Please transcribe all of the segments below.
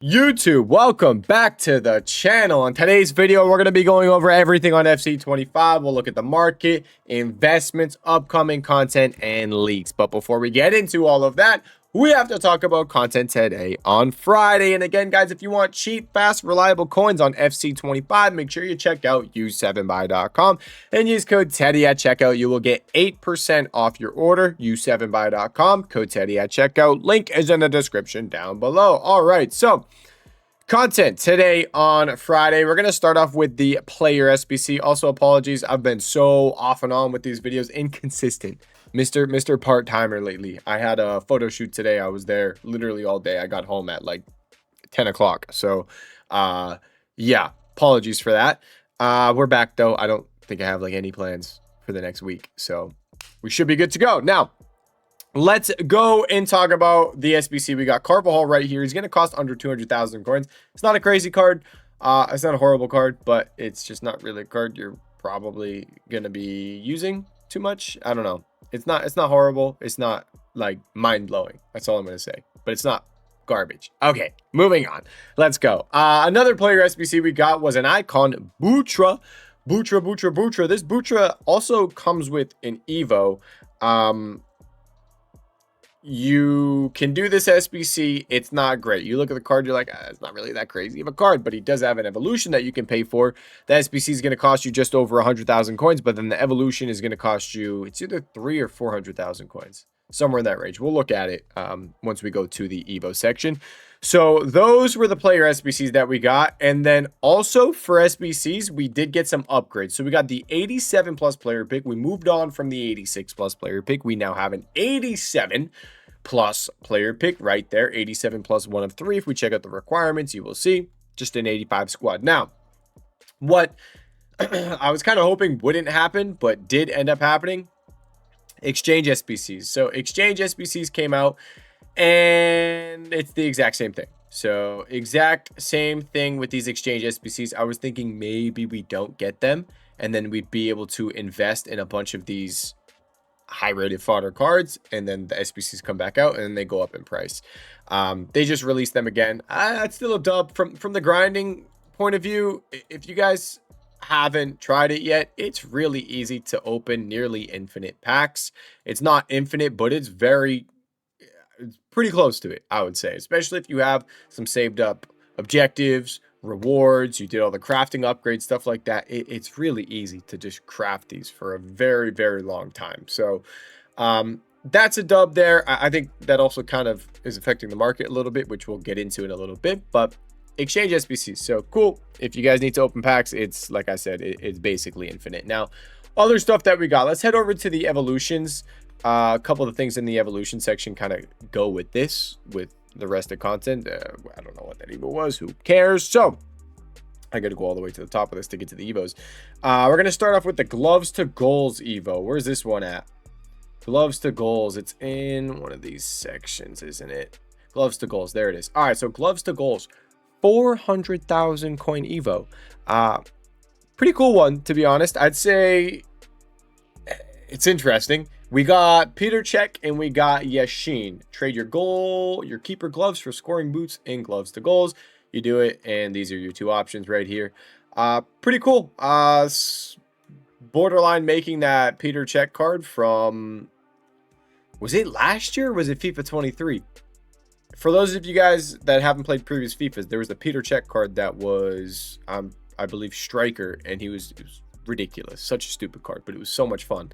YouTube, welcome back to the channel. In today's video, we're going to be going over everything on FC25. We'll look at the market, investments, upcoming content, and leaks. But before we get into all of that, we have to talk about content today on Friday. And again, guys, if you want cheap, fast, reliable coins on FC25, make sure you check out u7buy.com and use code Teddy at checkout. You will get 8% off your order. u7buy.com, code Teddy at checkout. Link is in the description down below. All right, so content today on Friday. We're going to start off with the player SBC. Also, apologies. I've been so off and on with these videos. Inconsistent. Mr. Part-timer lately. I had a photo shoot today. I was there literally all day. I got home at like 10 o'clock. So, yeah, apologies for that. We're back though. I don't think I have like any plans for the next week. So we should be good to go. Now, let's go and talk about the SBC. We got Carvajal right here. He's going to cost under 200,000 coins. It's not a crazy card. It's not a horrible card, but it's just not really a card you're probably going to be using too much. I don't know. It's not horrible. It's not like mind-blowing. That's all I'm going to say. But it's not garbage. Okay, moving on. Let's go. Another player SBC we got was an icon, Butra. Butra. This Butra also comes with an Evo. You can do this SBC. It's not great. You look at the card, you're like, it's not really that crazy of a card, but he does have an evolution that you can pay for. The SBC is going to cost you just over 100,000 coins, but then the evolution is going to cost you, it's either 300,000 or 400,000 coins, somewhere in that range. We'll look at it once we go to the Evo section. So those were the player SBCs that we got. And then also for SBCs, we did get some upgrades. So we got the 87 plus player pick. We moved on from the 86 plus player pick. We now have an 87 plus player pick right there. 87 plus 1 of 3. If we check out the requirements, you will see just an 85 squad. Now, what I was kind of hoping wouldn't happen, but did end up happening, exchange SBCs. So exchange SBCs came out, and it's the exact same thing. So exact same thing with these exchange SBCs. I was thinking maybe we don't get them, and then we'd be able to invest in a bunch of these high-rated fodder cards, and then the SBCs come back out, and then they go up in price. They just released them again. It's still a dub from the grinding point of view. If you guys haven't tried it yet, it's really easy to open nearly infinite packs. It's not infinite, but it's pretty close to it, I would say, especially if you have some saved up objectives, rewards, you did all the crafting upgrades, stuff like that. It's really easy to just craft these for a very, very long time. So that's a dub there. I think that also kind of is affecting the market a little bit, which we'll get into in a little bit. But exchange SBCs, so cool. If you guys need to open packs, it's like I said, it's basically infinite. Now, other stuff that we got, let's head over to the evolutions. A couple of the things in the evolution section kind of go with this, with the rest of content. I don't know what that Evo was. Who cares? So I got to go all the way to the top of this to get to the Evos. We're going to start off with the gloves to goals Evo. Where's this one at? Gloves to goals. It's in one of these sections, isn't it? Gloves to goals. There it is. All right. So gloves to goals, 400,000 coin Evo. Pretty cool one, to be honest. I'd say it's interesting. We got Peter Cech and we got Yashin. Trade your keeper gloves for scoring boots and gloves to goals. You do it, and these are your two options right here. Pretty cool. Borderline making that Peter Cech card from, was it last year or was it FIFA 23? For those of you guys that haven't played previous FIFAs, there was a Peter Cech card that was, I believe, striker, and it was ridiculous. Such a stupid card, but it was so much fun.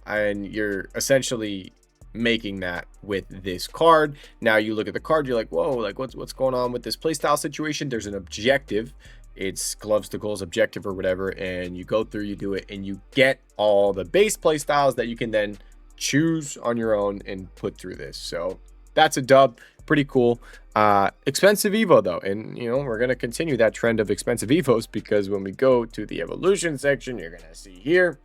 And you're essentially making that with this card. Now you look at the card, you're like, whoa, like what's going on with this playstyle situation? There's an objective. It's gloves to goals objective or whatever, and you go through, you do it, and you get all the base playstyles that you can then choose on your own and put through this. So that's a dub. Pretty cool. Expensive Evo though, and you know, we're going to continue that trend of expensive Evos, because when we go to the evolution section, you're going to see here,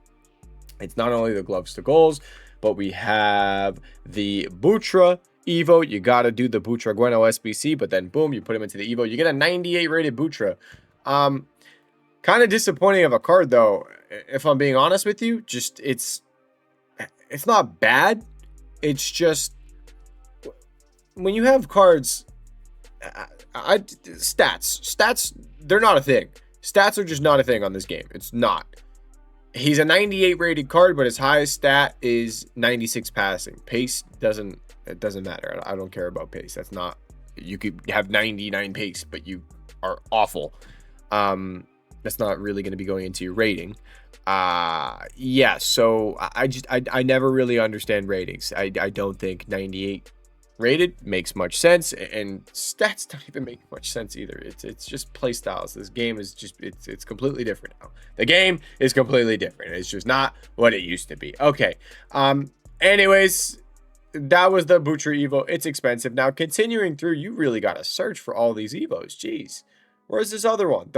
it's not only the gloves to goals, but we have the Butra Evo. You got to do the Butra Bueno SBC, but then boom, you put him into the Evo. You get a 98 rated Butra. Kind of disappointing of a card though, if I'm being honest with you. Just it's not bad. It's just when you have cards Stats, they're not a thing. Stats are just not a thing on this game. It's not. He's a 98 rated card, but his highest stat is 96 passing. Pace doesn't matter. I don't care about pace. That's not, you could have 99 pace, but you are awful. That's not really going to be going into your rating. Yeah, so I never really understand ratings. I don't think 98 rated makes much sense, and stats don't even make much sense either. It's just play styles. This game is just it's completely different now. The game is completely different. It's just not what it used to be. Okay. Anyways, that was the Butcher Evo. It's expensive. Now continuing through, you really gotta search for all these Evos. Jeez, where's this other one?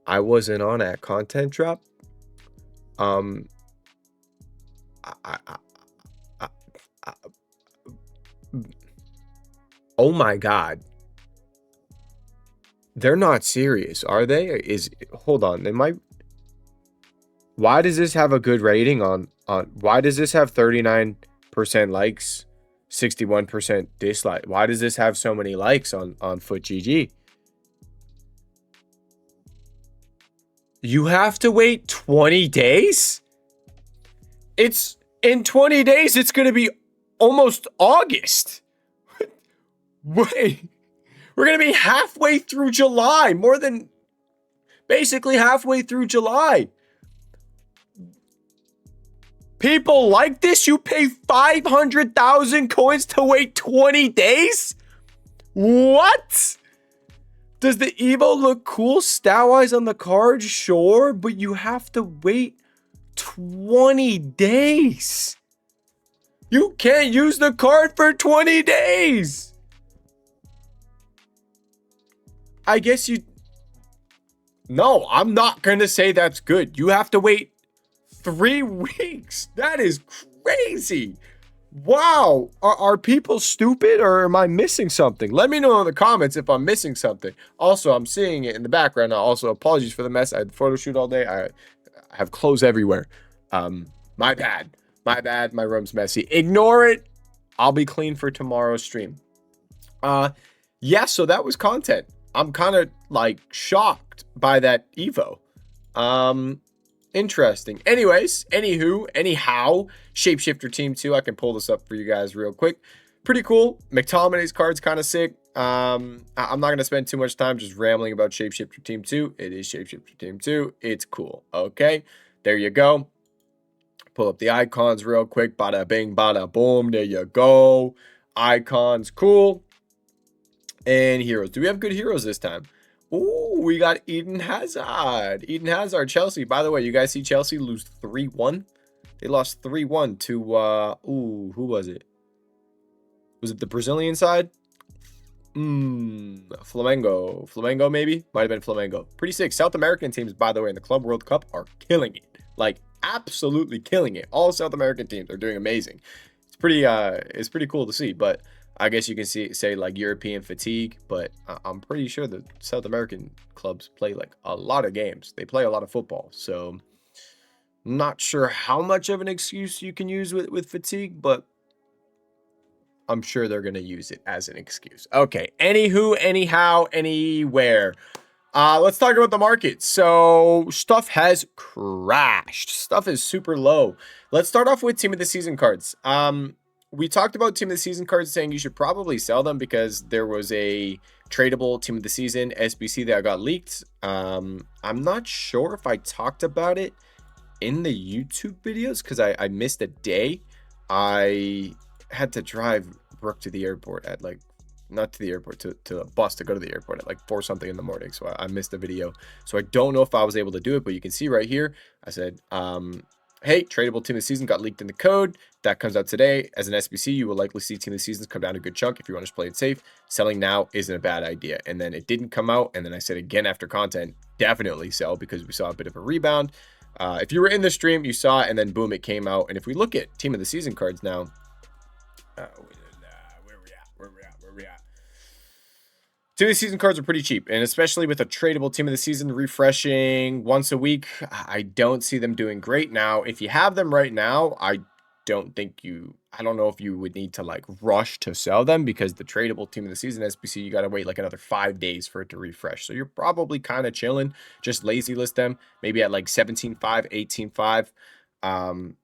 I wasn't on that content drop. Um, I, I, I, I, oh my God, they're not serious, are they? Hold on, they might. Why does this have a good rating on? Why does this have 39% likes, 61% dislike? Why does this have so many likes on Foot GG? You have to wait 20 days? It's in 20 days, it's going to be almost August. Wait, we're going to be halfway through July, more than basically halfway through July. People like this? You pay 500,000 coins to wait 20 days? What? Does the Evo look cool stat-wise on the card? Sure, but you have to wait 20 days. You can't use the card for 20 days. I guess you... No, I'm not going to say that's good. You have to wait 3 weeks. That is crazy. Wow. Are people stupid, or am I missing something? Let me know in the comments if I'm missing something. Also, I'm seeing it in the background. Also, apologies for the mess. I had a photo shoot all day. I have clothes everywhere. My bad. My bad. My room's messy. Ignore it. I'll be clean for tomorrow's stream. Yeah, so that was content. I'm kind of like shocked by that Evo. Interesting. Anyways, anyhow, Shapeshifter Team 2. I can pull this up for you guys real quick. Pretty cool. McTominay's card's kind of sick. I'm not going to spend too much time just rambling about Shapeshifter Team 2. It is Shapeshifter Team 2. It's cool. Okay, there you go. Pull up the icons real quick. Bada bing, bada boom. There you go. Icons, cool. And heroes. Do we have good heroes this time? Ooh, we got Eden Hazard. Eden Hazard, Chelsea. By the way, you guys see Chelsea lose 3-1? They lost 3-1 to, who was it? Was it the Brazilian side? Flamengo. Flamengo, maybe? Might have been Flamengo. Pretty sick. South American teams, by the way, in the Club World Cup are killing it. Like, absolutely killing it. All South American teams are doing amazing. It's pretty cool to see, but I guess you can say like European fatigue, but I'm pretty sure the South American clubs play like a lot of games. They play a lot of football. So not sure how much of an excuse you can use with fatigue, but I'm sure they're going to use it as an excuse. Okay. Anywho, anyhow, anywhere. Let's talk about the market. So stuff has crashed. Stuff is super low. Let's start off with team of the season cards. We talked about team of the season cards, saying you should probably sell them because there was a tradable team of the season SBC that got leaked. I'm not sure if I talked about it in the YouTube videos because I missed a day. I had to drive Brooke to the airport at like, not to the airport, to a bus to go to the airport at like 4 something in the morning. So I missed the video. So I don't know if I was able to do it, but you can see right here, I said, hey, tradable team of the season got leaked in the code. That comes out today. As an SBC, you will likely see team of the seasons come down a good chunk if you want to play it safe. Selling now isn't a bad idea. And then it didn't come out. And then I said again after content, definitely sell because we saw a bit of a rebound. If you were in the stream, you saw it, and then boom, it came out. And if we look at team of the season cards now, where we at? Team of the season cards are pretty cheap, and especially with a tradable team of the season refreshing once a week, I don't see them doing great. Now, if you have them right now, I don't know if you would need to like rush to sell them, because the tradable team of the season SBC, you got to wait like another 5 days for it to refresh. So you're probably kind of chilling, just lazy list them maybe at like 17.5, 18.5.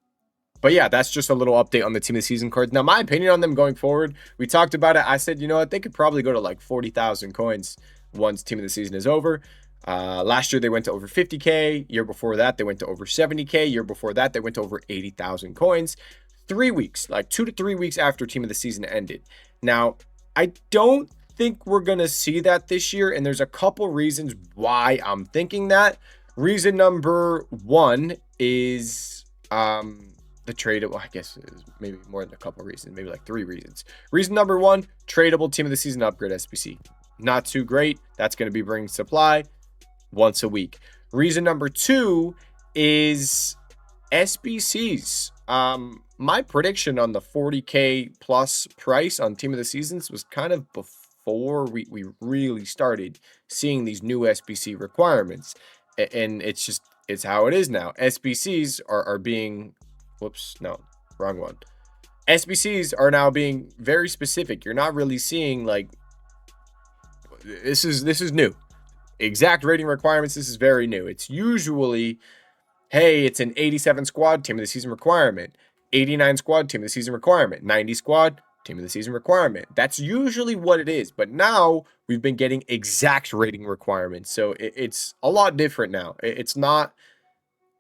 But yeah, that's just a little update on the team of the season cards. Now, my opinion on them going forward, we talked about it. I said, you know what, they could probably go to like 40,000 coins once team of the season is over. Last year, they went to over 50K. Year before that, they went to over 70K. Year before that, they went to over 80,000 coins. 3 weeks, like 2 to 3 weeks after team of the season ended. Now, I don't think we're going to see that this year, and there's a couple reasons why I'm thinking that. Reason number one is the tradable, I guess is maybe more than a couple reasons, maybe like 3 reasons. Reason number one, tradable team of the season upgrade SBC. Not too great. That's going to be bringing supply once a week. Reason number 2 is SBCs. My prediction on the 40K plus price on team of the seasons was kind of before we really started seeing these new SBC requirements. And it's how it is now. SBCs are being, whoops, no, wrong one. SBCs are now being very specific. You're not really seeing like, this is new. Exact rating requirements, this is very new. It's usually, hey, it's an 87 squad team of the season requirement, 89 squad team of the season requirement, 90 squad team of the season requirement. That's usually what it is. But now we've been getting exact rating requirements. So it's a lot different now. It's not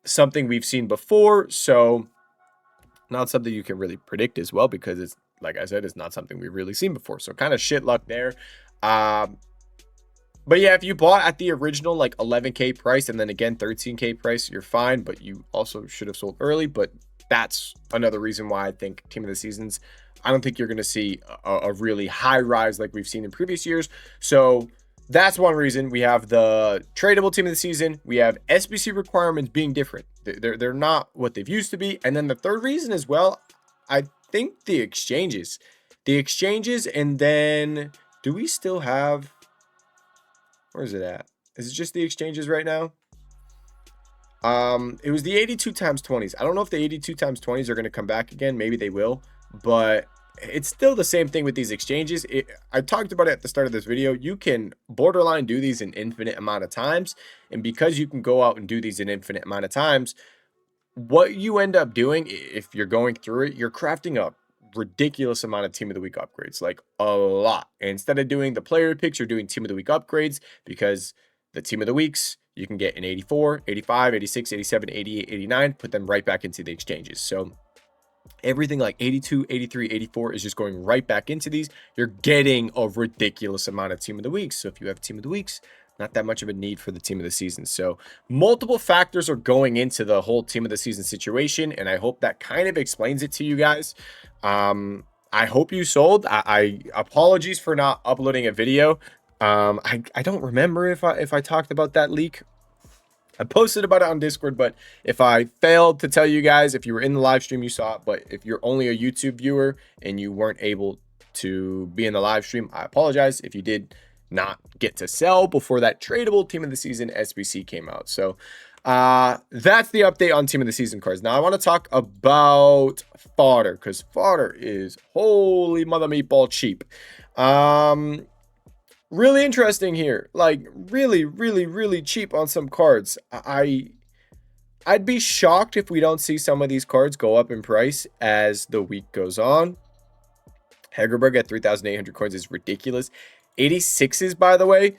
something we've seen before. So not something you can really predict as well, because it's, like I said, it's not something we've really seen before. So kind of shit luck there. But yeah, if you bought at the original like 11K price and then again 13K price, you're fine, but you also should have sold early. But that's another reason why I think team of the seasons, I don't think you're going to see a really high rise like we've seen in previous years. So that's one reason. We have the tradable team of the season. We have SBC requirements being different. They're not what they've used to be. And then the third reason as well, I think the exchanges, and then do we still have, where is it at? Is it just the exchanges right now? It was the 82 times 20s. I don't know if the 82 times 20s are going to come back again. Maybe they will, but it's still the same thing with these exchanges. I talked about it at the start of this video. You can borderline do these an infinite amount of times. And because you can go out and do these an infinite amount of times, what you end up doing, if you're going through it, you're crafting a ridiculous amount of team of the week upgrades, like a lot. And instead of doing the player picks, you're doing team of the week upgrades, because the team of the weeks, you can get an 84, 85, 86, 87, 88, 89, put them right back into the exchanges. So everything like 82, 83, 84 is just going right back into these. You're getting a ridiculous amount of team of the weeks. So if you have team of the weeks, not that much of a need for the team of the season. So multiple factors are going into the whole team of the season situation, and I hope that kind of explains it to you guys. I hope you sold. I apologies for not uploading a video. I don't remember if I talked about that leak. I posted about it on Discord, but if I failed to tell you guys, if you were in the live stream, you saw it. But if you're only a YouTube viewer and you weren't able to be in the live stream, I apologize if you did not get to sell before that tradable team of the season SBC came out. So that's the update on team of the season cards. Now I want to talk about fodder, because fodder is holy mother meatball cheap. Really interesting here, like really cheap on some cards. I'd be shocked if we don't see some of these cards go up in price as the week goes on. Hegerberg at 3,800 coins is ridiculous. 86s, by the way,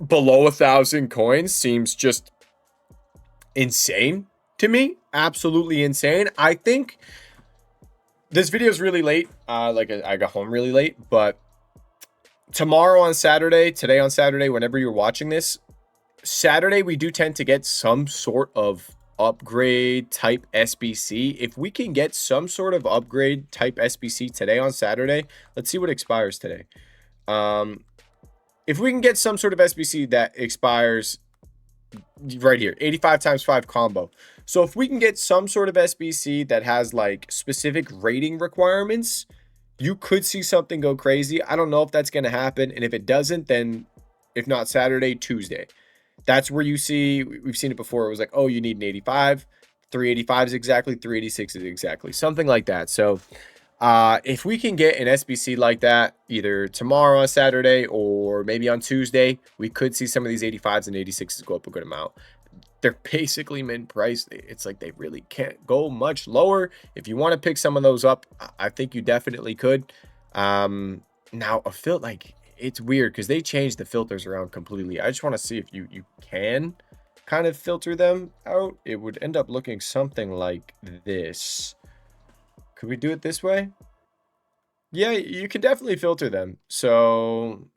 below 1,000 coins seems just insane to me. Absolutely insane. I think this video is really late. Like I got home really late, but tomorrow on Saturday, today on Saturday, whenever you're watching this, Saturday, we do tend to get some sort of upgrade type SBC. If we can get some sort of upgrade type SBC today on Saturday, let's see what expires today. If we can get some sort of SBC that expires right here, 85 times 5 combo. So if we can get some sort of SBC that has like specific rating requirements, You could see something go crazy. I don't know if that's going to happen. And if it doesn't, then if not Saturday, Tuesday. That's where you see, we've seen it before. It was like, oh, you need an 85, 385 is exactly, 386 is exactly, something like that. So if we can get an SBC like that, either tomorrow on Saturday or maybe on Tuesday, we could see some of these 85s and 86s go up a good amount. They're basically mint price. It's like they really can't go much lower. If you want to pick some of those up, I think you definitely could. Now a filter, like, it's weird because they changed the filters around completely. I just want to see if you can kind of filter them out. It would end up looking something like this. Could we do it this way? Yeah, you can definitely filter them. So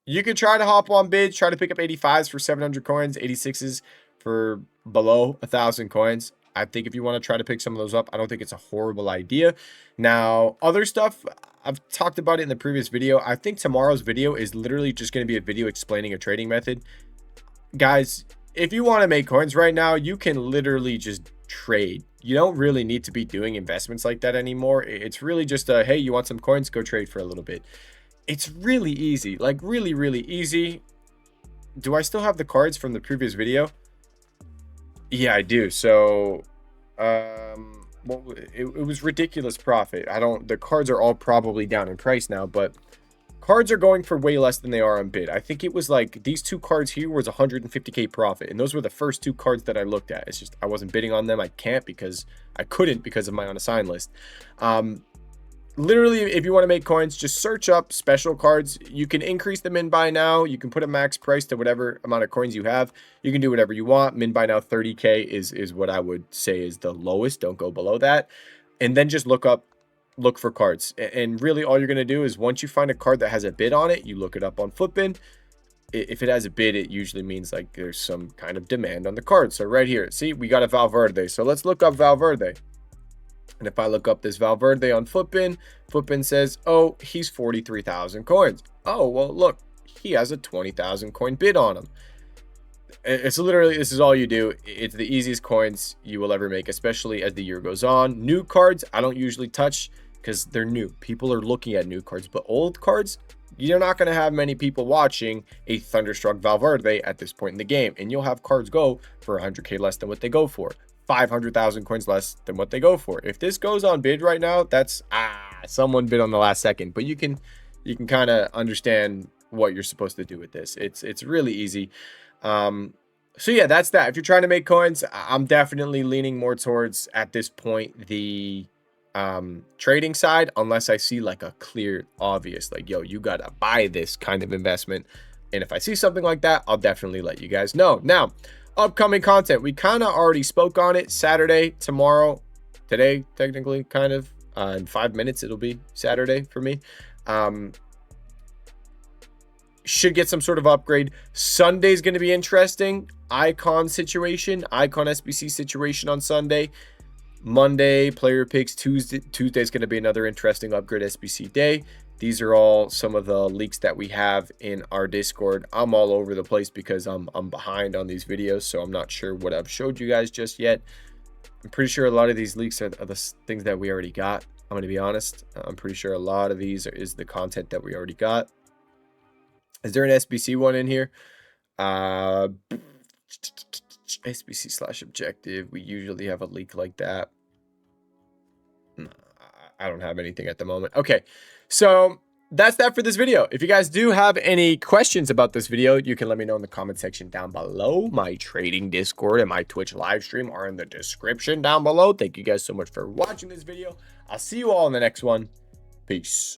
you could try to hop on bids, try to pick up 85s for 700 coins, 86s for below 1,000 coins. I think if you want to try to pick some of those up, I don't think it's a horrible idea. Now, other stuff, I've talked about it in the previous video. I think tomorrow's video is literally just going to be a video explaining a trading method. Guys, if you want to make coins right now, you can literally just trade. You don't really need to be doing investments like that anymore. It's really just a, hey, you want some coins? Go trade for a little bit. It's really easy, like really, really easy. Do I still have the cards from the previous video? Yeah, I do. So, well, it was ridiculous profit. The cards are all probably down in price now, but cards are going for way less than they are on bid. I think it was like these two cards here was 150k profit, and those were the first two cards that I looked at. It's just I wasn't bidding on them. I couldn't because of my unassigned list. Literally, if you want to make coins, just search up special cards. You can increase the min buy now. You can put a max price to whatever amount of coins you have. You can do whatever you want. Min buy now 30k is what I would say is the lowest. Don't go below that. And then just look for cards. And really all you're going to do is once you find a card that has a bid on it, you look it up on Flipin. If it has a bid, it usually means like there's some kind of demand on the card. So right here, see, we got a Valverde. So let's look up Valverde. And if I look up this Valverde on Flipin, Flipin says, oh, he's 43,000 coins. Oh, well, look, he has a 20,000 coin bid on him. It's literally, this is all you do. It's the easiest coins you will ever make, especially as the year goes on. New cards, I don't usually touch because they're new. People are looking at new cards, but old cards, you're not going to have many people watching a Thunderstruck Valverde at this point in the game. And you'll have cards go for 100k less than what they go for. 500,000 coins less than what they go for. If this goes on bid right now, that's someone bid on the last second, but you can kind of understand what you're supposed to do with this. It's really easy. So yeah, that's that. If you're trying to make coins, I'm definitely leaning more towards at this point the trading side, unless I see like a clear obvious like, yo, you gotta buy this kind of investment. And if I see something like that, I'll definitely let you guys know. Now, upcoming content, we kind of already spoke on it. Saturday, tomorrow, today, technically, kind of in 5 minutes it'll be Saturday for me. Should get some sort of upgrade. Sunday's going to be interesting. Icon SBC situation on Sunday. Monday, player picks. Tuesday's going to be another interesting upgrade SBC day. These are all some of the leaks that we have in our Discord. I'm all over the place because I'm behind on these videos, so I'm not sure what I've showed you guys just yet. I'm pretty sure a lot of these leaks are the things that we already got. I'm going to be honest. I'm pretty sure a lot of these is the content that we already got. Is there an SBC one in here? SBC/objective. We usually have a leak like that. I don't have anything at the moment. Okay, so that's that for this video. If you guys do have any questions about this video, you can let me know in the comment section down below. My trading Discord and my Twitch live stream are in the description down below. Thank you guys so much for watching this video. I'll see you all in the next one. Peace.